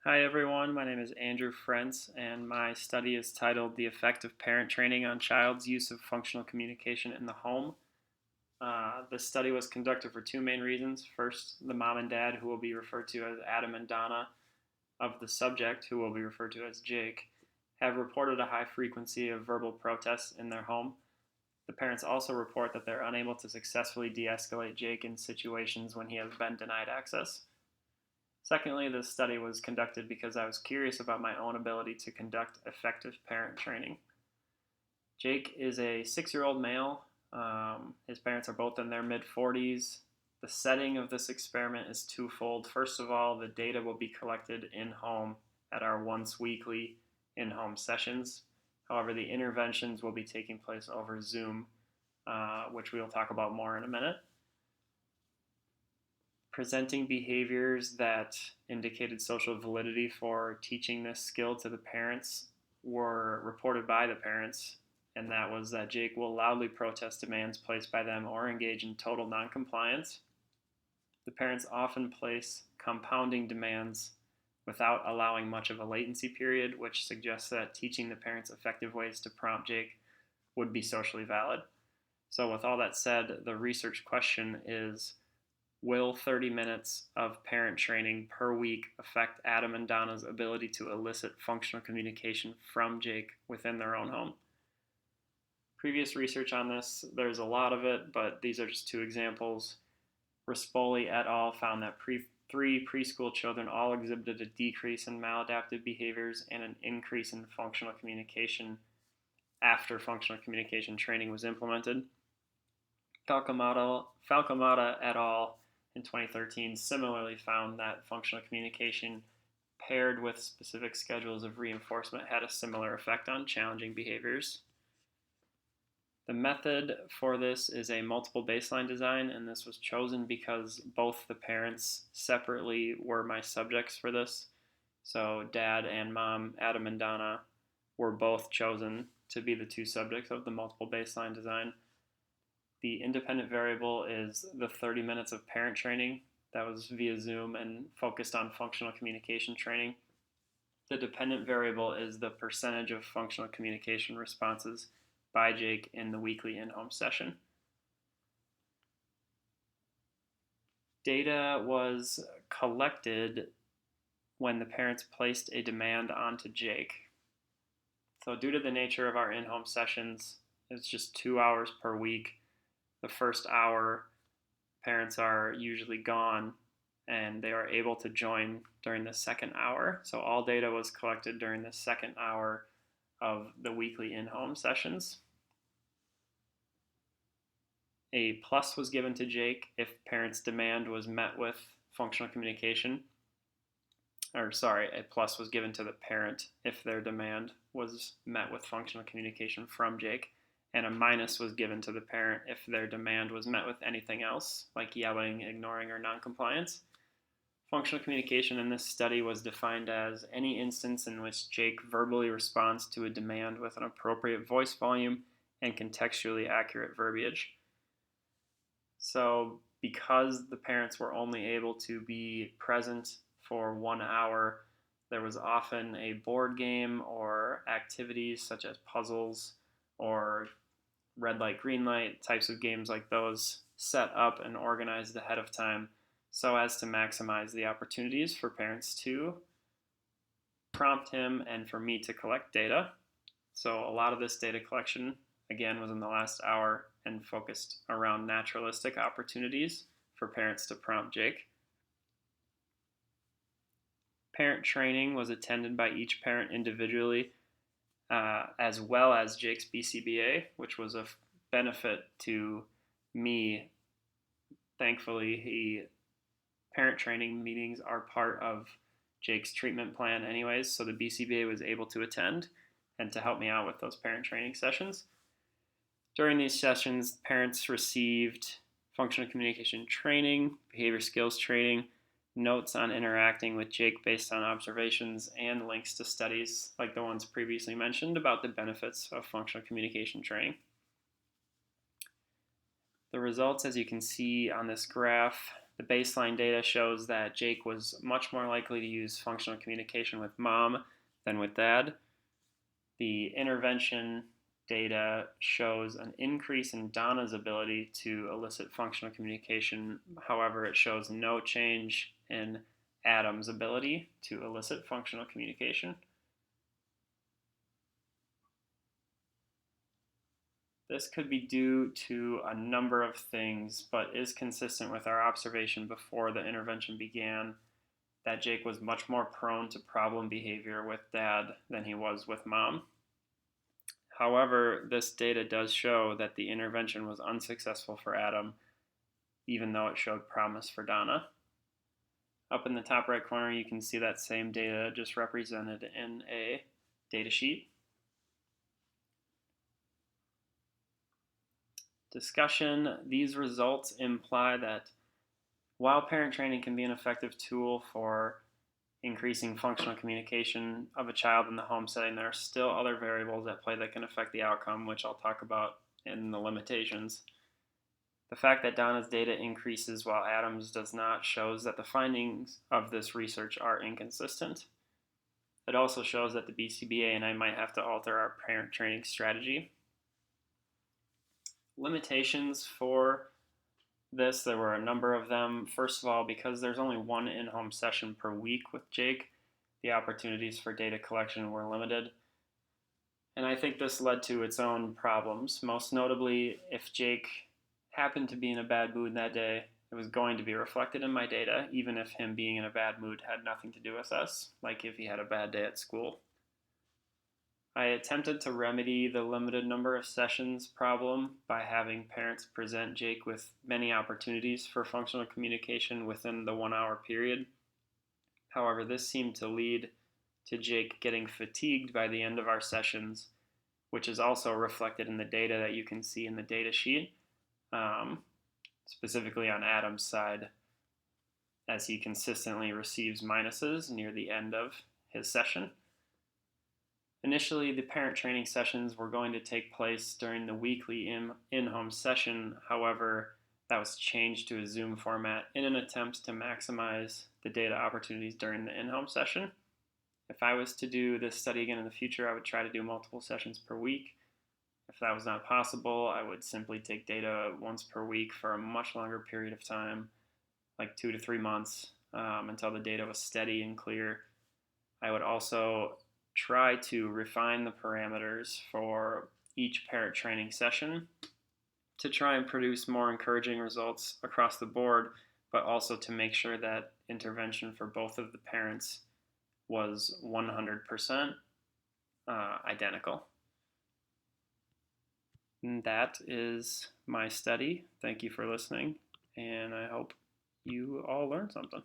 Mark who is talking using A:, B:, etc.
A: Hi everyone, my name is Andrew Frentz, and my study is titled The Effect of Parent Training on Child's Use of Functional Communication in the Home. This study was conducted for two main reasons. First, the mom and dad, who will be referred to as Adam and Donna, of the subject, who will be referred to as Jake, have reported a high frequency of verbal protests in their home. The parents also report that they're unable to successfully de-escalate Jake in situations when he has been denied access. Secondly, this study was conducted because I was curious about my own ability to conduct effective parent training. Jake is a 6-year-old male. His parents are both in their mid-40s. The setting of this experiment is twofold. First of all, the data will be collected in-home at our once weekly in-home sessions. However, the interventions will be taking place over Zoom, which we will talk about more in a minute. Presenting behaviors that indicated social validity for teaching this skill to the parents were reported by the parents, and that was that Jake will loudly protest demands placed by them or engage in total noncompliance. The parents often place compounding demands without allowing much of a latency period, which suggests that teaching the parents effective ways to prompt Jake would be socially valid. So with all that said, the research question is, will 30 minutes of parent training per week affect Adam and Donna's ability to elicit functional communication from Jake within their own home? Previous research on this, there's a lot of it, but these are just two examples. Rispoli et al. Found that three preschool children all exhibited a decrease in maladaptive behaviors and an increase in functional communication after functional communication training was implemented. Falcomata et al. In 2013 similarly found that functional communication paired with specific schedules of reinforcement had a similar effect on challenging behaviors. The method for this is a multiple baseline design, and this was chosen because both the parents separately were my subjects for this. So dad and mom, Adam and Donna, were both chosen to be the two subjects of the multiple baseline design. The independent variable is the 30 minutes of parent training that was via Zoom and focused on functional communication training. The dependent variable is the percentage of functional communication responses by Jake in the weekly in-home session. Data was collected when the parents placed a demand onto Jake. So due to the nature of our in-home sessions, it's just 2 hours per week. The first hour, parents are usually gone, and they are able to join during the second hour. So all data was collected during the second hour of the weekly in-home sessions. A plus was given to Jake if parents' demand was met with functional communication. A plus was given to the parent if their demand was met with functional communication from Jake. And a minus was given to the parent if their demand was met with anything else, like yelling, ignoring, or noncompliance. Functional communication in this study was defined as any instance in which Jake verbally responds to a demand with an appropriate voice volume and contextually accurate verbiage. So because the parents were only able to be present for 1 hour, there was often a board game or activities such as puzzles or red light, green light, types of games like those set up and organized ahead of time so as to maximize the opportunities for parents to prompt him and for me to collect data. So a lot of this data collection, again, was in the last hour and focused around naturalistic opportunities for parents to prompt Jake. Parent training was attended by each parent individually, as well as Jake's BCBA, which was a benefit to me. Thankfully, parent training meetings are part of Jake's treatment plan anyways, so the BCBA was able to attend and to help me out with those parent training sessions. During these sessions, parents received functional communication training, behavior skills training, notes on interacting with Jake based on observations, and links to studies like the ones previously mentioned about the benefits of functional communication training. The results, as you can see on this graph, the baseline data shows that Jake was much more likely to use functional communication with mom than with dad. The intervention data shows an increase in Donna's ability to elicit functional communication. However, it shows no change in Adam's ability to elicit functional communication. This could be due to a number of things, but is consistent with our observation before the intervention began that Jake was much more prone to problem behavior with dad than he was with mom. However, this data does show that the intervention was unsuccessful for Adam, even though it showed promise for Donna. Up in the top right corner, you can see that same data just represented in a data sheet. Discussion. These results imply that while parent training can be an effective tool for increasing functional communication of a child in the home setting, there are still other variables at play that can affect the outcome, which I'll talk about in the limitations. The fact that Donna's data increases while Adam's does not shows that the findings of this research are inconsistent. It also shows that the BCBA and I might have to alter our parent training strategy. Limitations for this, there were a number of them. First of all, because there's only one in-home session per week with Jake, the opportunities for data collection were limited. And I think this led to its own problems. Most notably, if Jake happened to be in a bad mood that day, it was going to be reflected in my data, even if him being in a bad mood had nothing to do with us, like if he had a bad day at school. I attempted to remedy the limited number of sessions problem by having parents present Jake with many opportunities for functional communication within the 1 hour period. However, this seemed to lead to Jake getting fatigued by the end of our sessions, which is also reflected in the data that you can see in the data sheet, specifically on Adam's side, as he consistently receives minuses near the end of his session. Initially, the parent training sessions were going to take place during the weekly in-home session. However, that was changed to a Zoom format in an attempt to maximize the data opportunities during the in-home session. If I was to do this study again in the future, I would try to do multiple sessions per week. If that was not possible, I would simply take data once per week for a much longer period of time, like 2 to 3 months, until the data was steady and clear. I would also try to refine the parameters for each parent training session to try and produce more encouraging results across the board, but also to make sure that intervention for both of the parents was 100% identical. And that is my study. Thank you for listening, and I hope you all learned something.